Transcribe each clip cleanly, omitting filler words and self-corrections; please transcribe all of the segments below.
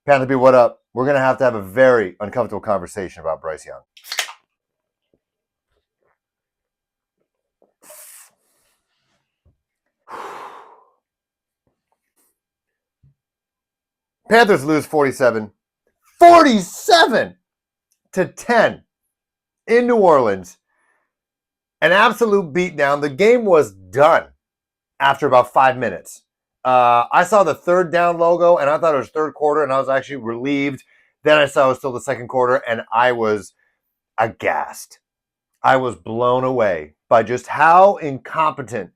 Panther B, what up? We're going to have a very uncomfortable conversation about Bryce Young. Panthers lose 47 to 10 in New Orleans. An absolute beatdown. The game was done after about 5 minutes. I saw the third down logo, and I thought it was third quarter, and I was actually relieved. Then I saw it was still the second quarter, and I was aghast. I was blown away by just how incompetent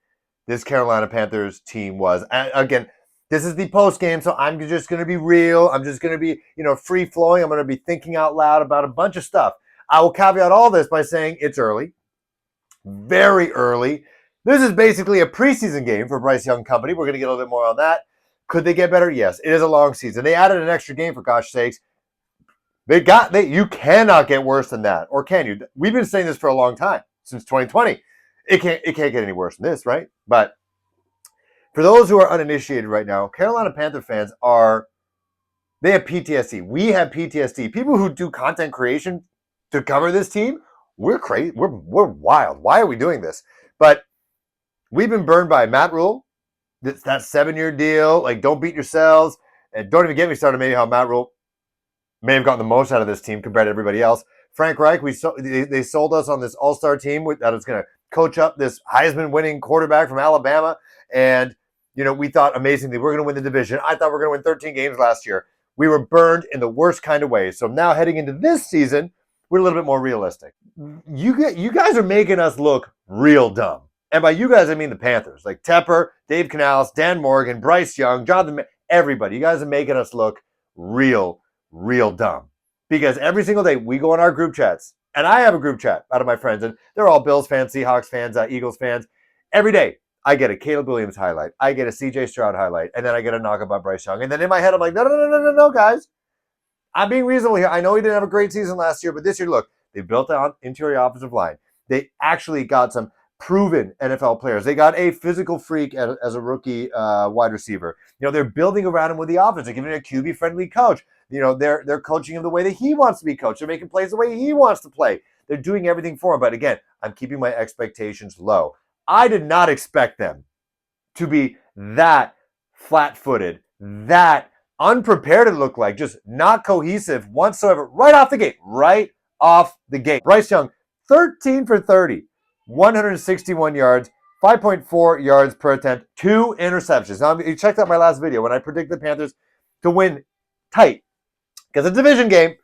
this Carolina Panthers team was. And again, this is the post game, so I'm just going to be real. I'm just going to be, free flowing. I'm going to be thinking out loud about a bunch of stuff. I will caveat all this by saying it's early, very early. This is basically a preseason game for Bryce Young Company. We're going to get a little bit more on that. Could they get better? Yes. It is a long season. They added an extra game, for gosh sakes. You cannot get worse than that, or can you? We've been saying this for a long time, since 2020. It can't get any worse than this, right? But for those who are uninitiated right now, Carolina Panther fans they have PTSD. We have PTSD. People who do content creation to cover this team, we're crazy. We're wild. Why are we doing this? But we've been burned by Matt Rule. That 7-year deal. Like, don't beat yourselves. And don't even get me started maybe how Matt Rule may have gotten the most out of this team compared to everybody else. Frank Reich, they sold us on this all-star team that was going to coach up this Heisman-winning quarterback from Alabama. And, we thought amazingly we're going to win the division. I thought we were going to win 13 games last year. We were burned in the worst kind of way. So now heading into this season, we're a little bit more realistic. You guys are making us look real dumb. And by you guys, I mean the Panthers. Like Tepper, Dave Canales, Dan Morgan, Bryce Young, Jonathan, everybody. You guys are making us look real dumb. Because every single day we go on our group chats, and I have a group chat out of my friends, and they're all Bills fans, Seahawks fans, Eagles fans. Every day I get a Caleb Williams highlight, I get a CJ Stroud highlight, and then I get a knock about Bryce Young. And then in my head I'm like, no, guys. I'm being reasonable here. I know he didn't have a great season last year, but this year, look, they built an interior offensive line. They actually got some proven NFL players. They got a physical freak as a rookie wide receiver. They're building around him with the offense. They're giving him a QB-friendly coach. They're coaching him the way that he wants to be coached. They're making plays the way he wants to play. They're doing everything for him. But again, I'm keeping my expectations low. I did not expect them to be that flat-footed, that unprepared it looked like, just not cohesive whatsoever, right off the gate. Bryce Young, 13 for 30, 161 yards, 5.4 yards per attempt, 2 interceptions. Now, you checked out my last video when I predicted the Panthers to win tight. Because it's a division game,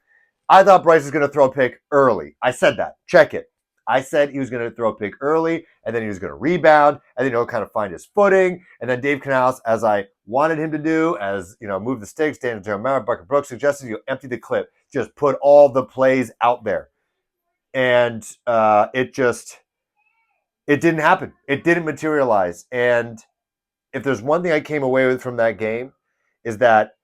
I thought Bryce was going to throw a pick early. I said that. Check it. I said he was going to throw a pick early, and then he was going to rebound, and then he'll kind of find his footing. And then Dave Canales, as I wanted him to do, move the sticks, Daniel Jeremiah, Bucker Brooks suggested you empty the clip. Just put all the plays out there. And it didn't happen. It didn't materialize. And if there's one thing I came away with from that game is that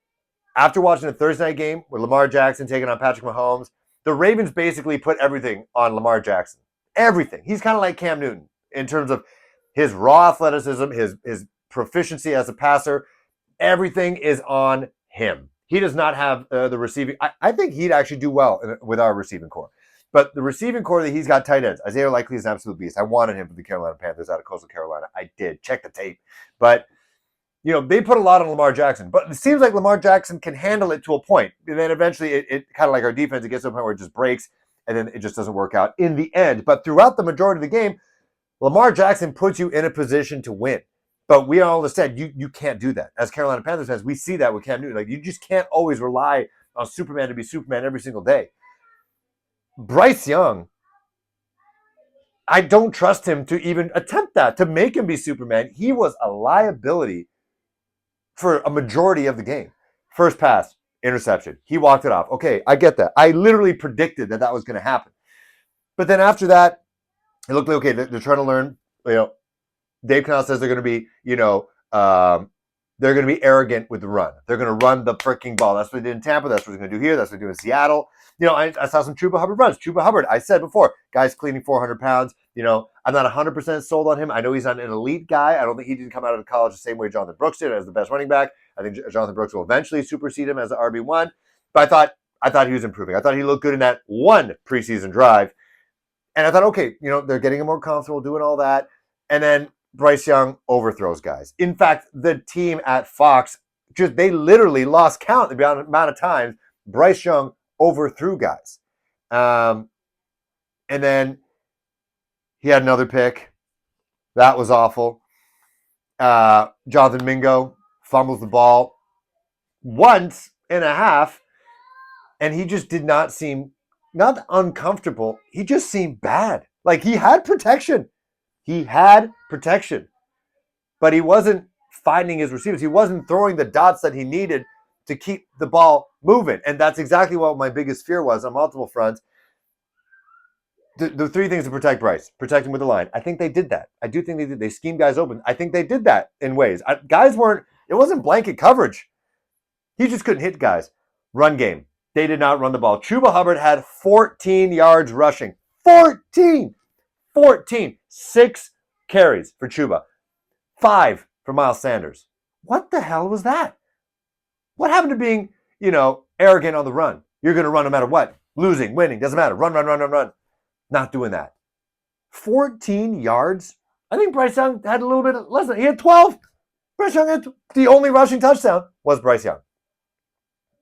after watching the Thursday night game with Lamar Jackson taking on Patrick Mahomes, the Ravens basically put everything on Lamar Jackson. Everything. He's kind of like Cam Newton in terms of his raw athleticism, his proficiency as a passer. Everything is on him. He does not have the receiving. I think he'd actually do well with our receiving core. But the receiving core that he's got tight ends, Isaiah Likely is an absolute beast. I wanted him for the Carolina Panthers out of Coastal Carolina. I did. Check the tape. But, they put a lot on Lamar Jackson. But it seems like Lamar Jackson can handle it to a point. And then eventually, it kind of like our defense, it gets to a point where it just breaks, and then it just doesn't work out in the end. But throughout the majority of the game, Lamar Jackson puts you in a position to win. But we all understand you can't do that. As Carolina Panthers fans, we see that with Cam Newton. Like, you just can't always rely on Superman to be Superman every single day. Bryce Young, I don't trust him to even attempt that, to make him be Superman. He was a liability for a majority of the game. First pass, interception. He walked it off. Okay, I get that. I literally predicted that was going to happen. But then after that, it looked like, okay, they're trying to learn. Dave Canales says they're going to be, they're they're going to be arrogant with the run. They're going to run the freaking ball. That's what they did in Tampa. That's what they're going to do here. That's what they do in Seattle. I saw some Chuba Hubbard runs. Chuba Hubbard, I said before, guy's cleaning 400 pounds. I'm not 100% sold on him. I know he's not an elite guy. I don't think he didn't come out of college the same way Jonathan Brooks did as the best running back. I think Jonathan Brooks will eventually supersede him as the RB1. But I thought he was improving. I thought he looked good in that one preseason drive. And I thought, okay, they're getting him more comfortable doing all that. And then Bryce Young overthrows guys. In fact, the team at Fox, they literally lost count the amount of times Bryce Young overthrew guys. And then he had another pick. That was awful. Jonathan Mingo fumbles the ball once and a half, and he just did not seem, not uncomfortable, he just seemed bad. Like he had protection. But he wasn't finding his receivers. He wasn't throwing the dots that he needed to keep the ball moving. And that's exactly what my biggest fear was on multiple fronts. The three things to protect Bryce. Protect him with the line. I think they did that. I do think they did. They schemed guys open. I think they did that in ways. It wasn't blanket coverage. He just couldn't hit guys. Run game. They did not run the ball. Chuba Hubbard had 14 yards rushing. 14! 6 carries for Chuba. 5 for Miles Sanders. What the hell was that? What happened to being, arrogant on the run? You're going to run no matter what. Losing, winning, doesn't matter. Run. Not doing that. 14 yards? I think Bryce Young had a little bit less than, he had 12. Bryce Young had, the only rushing touchdown was Bryce Young.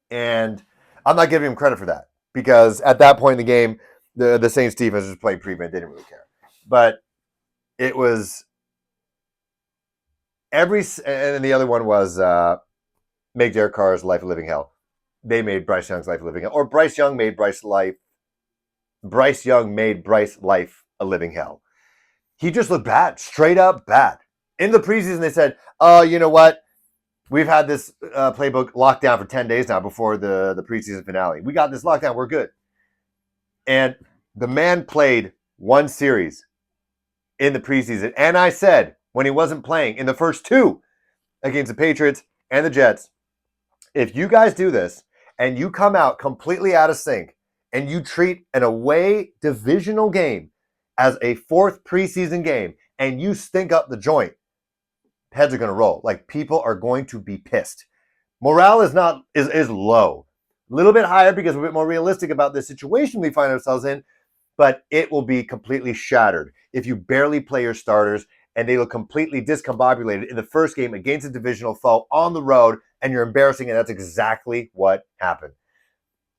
And I'm not giving him credit for that because at that point in the game, the Saints defense was playing prevent. They didn't really care. But it was and the other one was make Derek Carr's life a living hell. They made Bryce Young's life a living hell. Or Bryce Young made Bryce life a living hell. He just looked bad, straight up bad. In the preseason, they said, oh, you know what? We've had this playbook locked down for 10 days now before the preseason finale. We got this locked down. We're good. And the man played one series in the preseason. And I said, when he wasn't playing in the first 2 against the Patriots and the Jets, if you guys do this and you come out completely out of sync and you treat an away divisional game as a 4th preseason game and you stink up the joint, heads are going to roll. Like, people are going to be pissed. Morale is low. A little bit higher because we're a bit more realistic about the situation we find ourselves in, but it will be completely shattered if you barely play your starters and they look completely discombobulated in the first game against a divisional foe on the road, and you're embarrassing, and that's exactly what happened.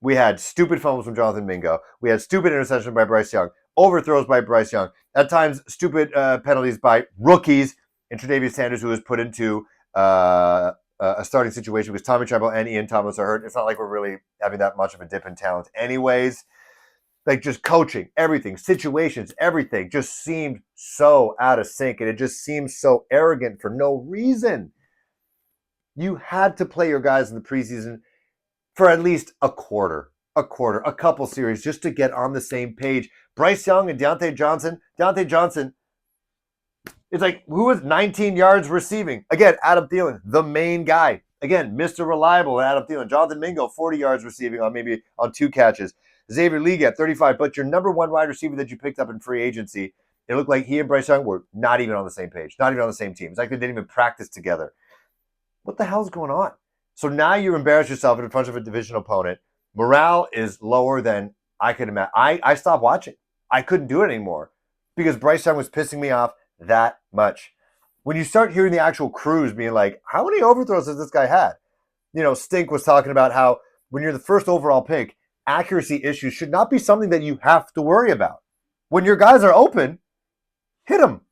We had stupid fumbles from Jonathan Mingo. We had stupid interceptions by Bryce Young, overthrows by Bryce Young, at times stupid penalties by rookies, and Tre'Davious Sanders, who was put into a starting situation because Tommy Tremble and Ian Thomas are hurt. It's not like we're really having that much of a dip in talent anyways. Like, just coaching, everything, situations, everything just seemed so out of sync, and it just seemed so arrogant for no reason. You had to play your guys in the preseason for at least a couple series just to get on the same page. Bryce Young and Deontay Johnson. Deontay Johnson, it's like, who was 19 yards receiving? Again, Adam Thielen, the main guy. Again, Mr. Reliable, Adam Thielen. Jonathan Mingo, 40 yards receiving on 2 catches. Xavier League at 35, but your number 1 wide receiver that you picked up in free agency, it looked like he and Bryce Young were not even on the same page, not even on the same team. It's like they didn't even practice together. What the hell's going on? So now you embarrass yourself in front of a division opponent. Morale is lower than I could imagine. I stopped watching. I couldn't do it anymore because Bryce Young was pissing me off that much. When you start hearing the actual crews being like, how many overthrows has this guy had? Stink was talking about how when you're the first overall pick, accuracy issues should not be something that you have to worry about. When your guys are open, hit them.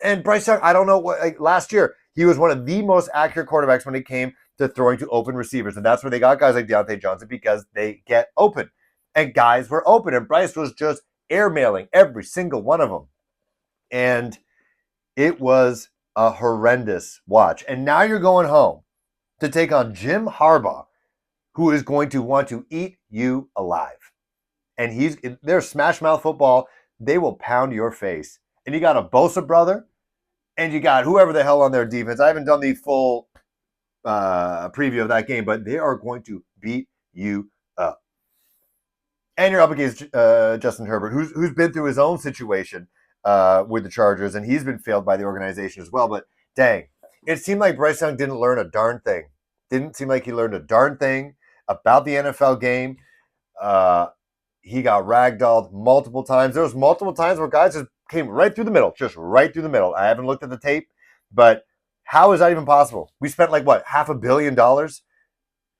And Bryce Young, I don't know what, last year, he was one of the most accurate quarterbacks when it came to throwing to open receivers. And that's where they got guys like Deontay Johnson, because they get open. And guys were open. And Bryce was just airmailing every single one of them. And it was a horrendous watch. And now you're going home to take on Jim Harbaugh, who is going to want to eat you alive. And they're smash mouth football. They will pound your face. And you got a Bosa brother, and you got whoever the hell on their defense. I haven't done the full preview of that game, but they are going to beat you up. And you're up against Justin Herbert, who's been through his own situation with the Chargers, and he's been failed by the organization as well. But dang, it seemed like Bryce Young didn't learn a darn thing. Didn't seem like he learned a darn thing about the NFL game. He got ragdolled multiple times. There was multiple times where guys just came right through the middle, just right through the middle. I haven't looked at the tape, but how is that even possible? We spent like, what, $500 million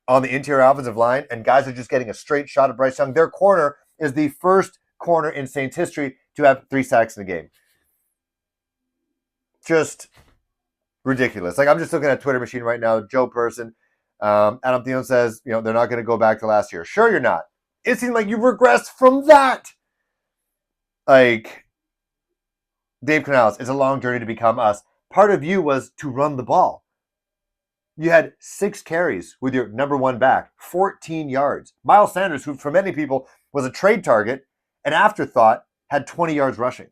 on the interior offensive line, and guys are just getting a straight shot at Bryce Young. Their corner is the first corner in Saints history to have 3 sacks in the game. Just ridiculous. Like, I'm just looking at Twitter machine right now. Joe Person, Adam Thielen says, they're not going to go back to last year. Sure, you're not. It seems like you've regressed from that. Like, Dave Canales, it's a long journey to become us. Part of you was to run the ball. You had 6 carries with your number 1 back, 14 yards. Miles Sanders, who for many people was a trade target, an afterthought, had 20 yards rushing.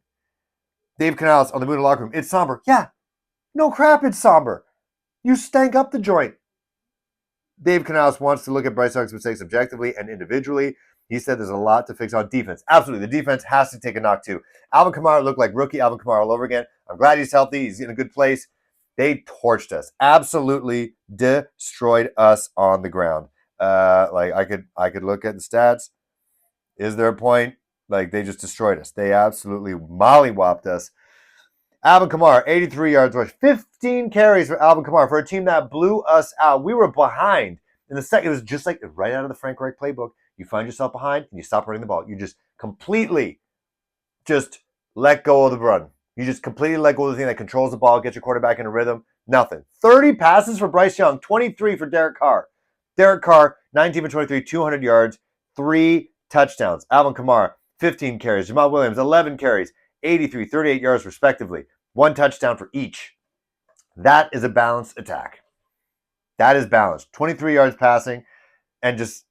Dave Canales on the Moon Locker Room, it's somber. Yeah, no crap, it's somber. You stank up the joint. Dave Canales wants to look at Bryce Young's mistakes objectively and individually. He said there's a lot to fix on defense. Absolutely, the defense has to take a knock too. Alvin Kamara looked like rookie Alvin Kamara all over again. I'm glad he's healthy. He's in a good place. They torched us. Absolutely destroyed us on the ground. Like I could look at the stats. Is there a point? Like, they just destroyed us. They absolutely mollywopped us. Alvin Kamara, 83 yards rush, 15 carries for Alvin Kamara for a team that blew us out. We were behind in the second. It was just like right out of the Frank Reich playbook. You find yourself behind and you stop running the ball. You just completely just let go of the run. You just completely let go of the thing that controls the ball, gets your quarterback in a rhythm. Nothing. 30 passes for Bryce Young, 23 for Derek Carr. Derek Carr, 19 for 23, 200 yards, 3 touchdowns. Alvin Kamara, 15 carries. Jamal Williams, 11 carries, 83, 38 yards respectively. 1 touchdown for each. That is a balanced attack. That is balanced. 23 yards passing and just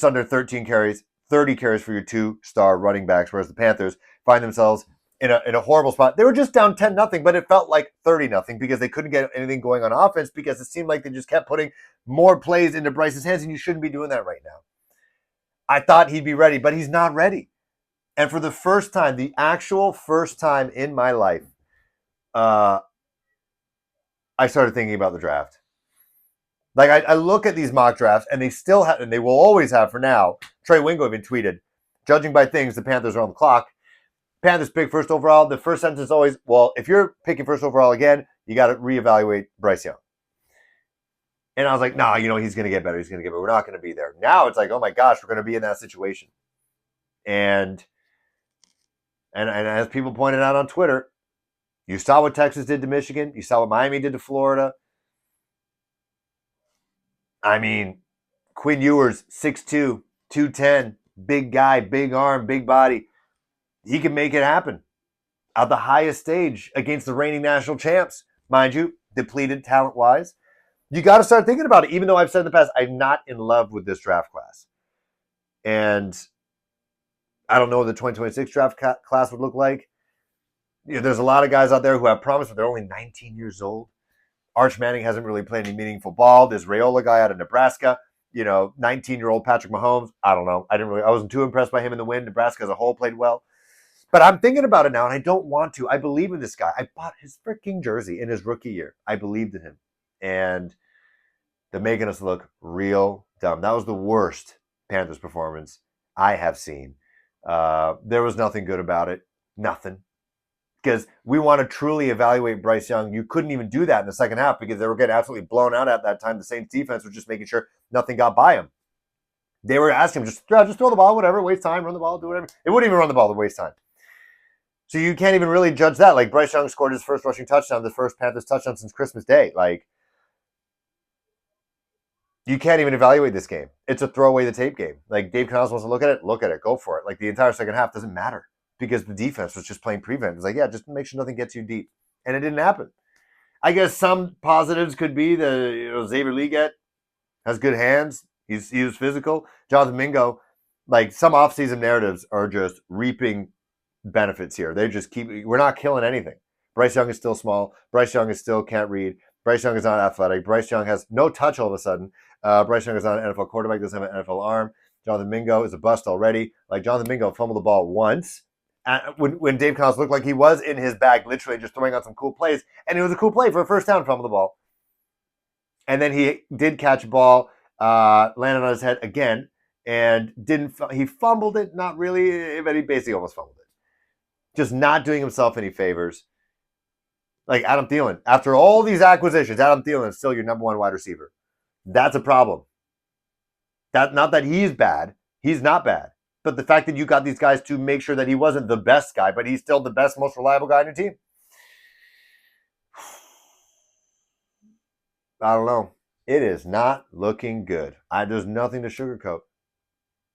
under 13 carries, 30 carries for your 2-star running backs, whereas the Panthers find themselves in a horrible spot. They were just down 10-0, but it felt like 30-0 because they couldn't get anything going on offense because it seemed like they just kept putting more plays into Bryce's hands, and you shouldn't be doing that right now. I thought he'd be ready, but he's not ready. And for the first time, the actual first time in my life, I started thinking about the draft. Like, I look at these mock drafts, and they still have, and they will always have for now. Trey Wingo even tweeted, judging by things, the Panthers are on the clock. Panthers pick first overall. The first sentence is always, well, if you're picking first overall again, you got to reevaluate Bryce Young. And I was like, nah, he's going to get better. He's going to get better. We're not going to be there. Now it's like, oh my gosh, we're going to be in that situation. And as people pointed out on Twitter, you saw what Texas did to Michigan. You saw what Miami did to Florida. I mean, Quinn Ewers, 6'2", 210, big guy, big arm, big body. He can make it happen at the highest stage against the reigning national champs. Mind you, depleted talent-wise. You got to start thinking about it, even though I've said in the past, I'm not in love with this draft class. And I don't know what the 2026 draft class would look like. There's a lot of guys out there who have promise, but they're only 19 years old. Arch Manning hasn't really played any meaningful ball. This Raiola guy out of Nebraska, 19-year-old Patrick Mahomes. I don't know. I wasn't too impressed by him in the win. Nebraska as a whole played well. But I'm thinking about it now, and I don't want to. I believe in this guy. I bought his freaking jersey in his rookie year. I believed in him. And they're making us look real dumb. That was the worst Panthers performance I have seen. There was nothing good about it. Nothing. Because we want to truly evaluate Bryce Young. You couldn't even do that in the second half because they were getting absolutely blown out at that time. The Saints defense was just making sure nothing got by him. They were asking him, just throw the ball, whatever, waste time, run the ball, do whatever. It wouldn't even run the ball to waste time. So you can't even really judge that. Like, Bryce Young scored his first rushing touchdown, the first Panthers touchdown since Christmas Day. Like, you can't even evaluate this game. It's a throw away the tape game. Like, Dave Canales wants to look at it, go for it. Like, the entire second half doesn't matter because the defense was just playing prevent. It's like, yeah, just make sure nothing gets you deep. And it didn't happen. I guess some positives could be Xavier Leggett has good hands. He was physical. Jonathan Mingo, like, some offseason narratives are just reaping benefits here. They just we're not killing anything. Bryce Young is still small. Bryce Young is still can't read. Bryce Young is not athletic. Bryce Young has no touch all of a sudden. Bryce Young is not an NFL quarterback, doesn't have an NFL arm. Jonathan Mingo is a bust already. Like, Jonathan Mingo fumbled the ball once when Dave Connolls looked like he was in his bag, literally just throwing out some cool plays. And it was a cool play for a first down, fumble the ball. And then he did catch a ball, landed on his head again, and he fumbled it, not really, but he basically almost fumbled it. Just not doing himself any favors. Like Adam Thielen, after all these acquisitions, Adam Thielen is still your number one wide receiver. That's a problem. Not that he's bad. He's not bad. But the fact that you got these guys to make sure that he wasn't the best guy, but he's still the best, most reliable guy on your team. I don't know. It is not looking good. There's nothing to sugarcoat.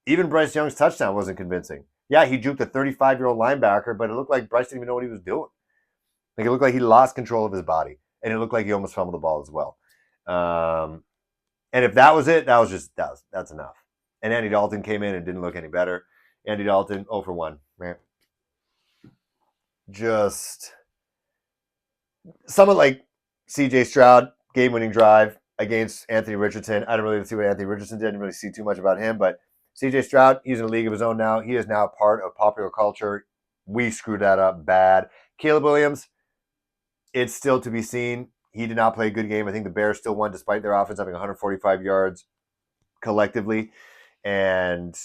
Even Bryce Young's touchdown wasn't convincing. Yeah, he juked a 35-year-old linebacker, but it looked like Bryce didn't even know what he was doing. Like, it looked like he lost control of his body, and it looked like he almost fumbled the ball as well. And if that was it, that's enough. And Andy Dalton came in and didn't look any better. Andy Dalton, 0 for 1. Man. Just someone like C.J. Stroud, game-winning drive against Anthony Richardson. I don't really see what Anthony Richardson did. I didn't really see too much about him, but C.J. Stroud, he's in a league of his own now. He is now part of popular culture. We screwed that up bad. Caleb Williams, it's still to be seen. He did not play a good game. I think the Bears still won despite their offense having 145 yards collectively. And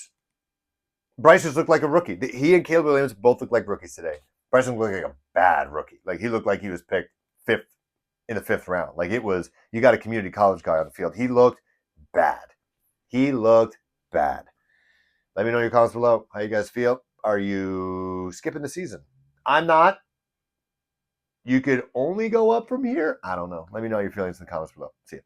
Bryce just looked like a rookie. He and Caleb Williams both looked like rookies today. Bryce looked like a bad rookie. Like, he looked like he was picked in the fifth round. Like, it was, you got a community college guy on the field. He looked bad. Let me know in your comments below how you guys feel. Are you skipping the season? I'm not. You could only go up from here. I don't know. Let me know your feelings in the comments below. See ya.